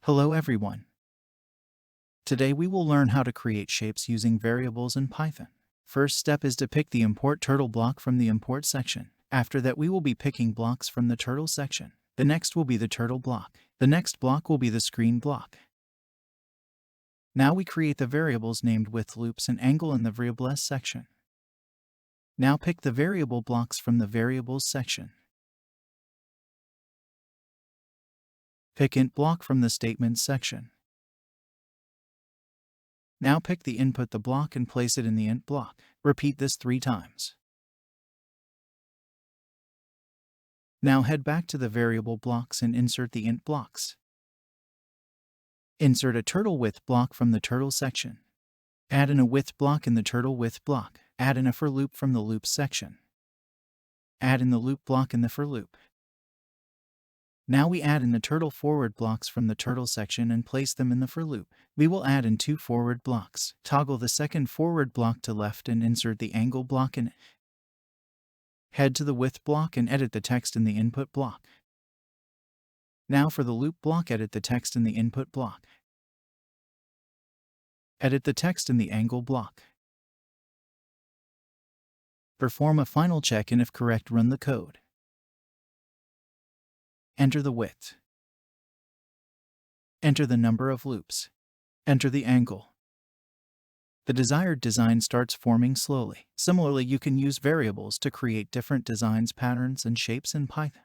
Hello everyone. Today we will learn how to create shapes using variables in Python. First step is to pick the import turtle block from the import section. After that we will be picking blocks from the turtle section. The next will be the turtle block. The next block will be the screen block. Now we create the variables named width loops and angle in the variables section. Now pick the variable blocks from the variables section. Pick int block from the statements section. Now pick the input the block and place it in the int block. Repeat this 3 times. Now head back to the variable blocks and insert the int blocks. Insert a turtle width block from the turtle section. Add in a width block in the turtle width block. Add in a for loop from the loops section. Add in the loop block in the for loop. Now we add in the turtle forward blocks from the turtle section and place them in the for loop. We will add in 2 forward blocks. Toggle the second forward block to left and insert the angle block in it. Head to the width block and edit the text in the input block. Now for the loop block, edit the text in the input block. Edit the text in the angle block. Perform a final check and if correct, run the code. Enter the width. Enter the number of loops. Enter the angle. The desired design starts forming slowly. Similarly, you can use variables to create different designs, patterns, and shapes in Python.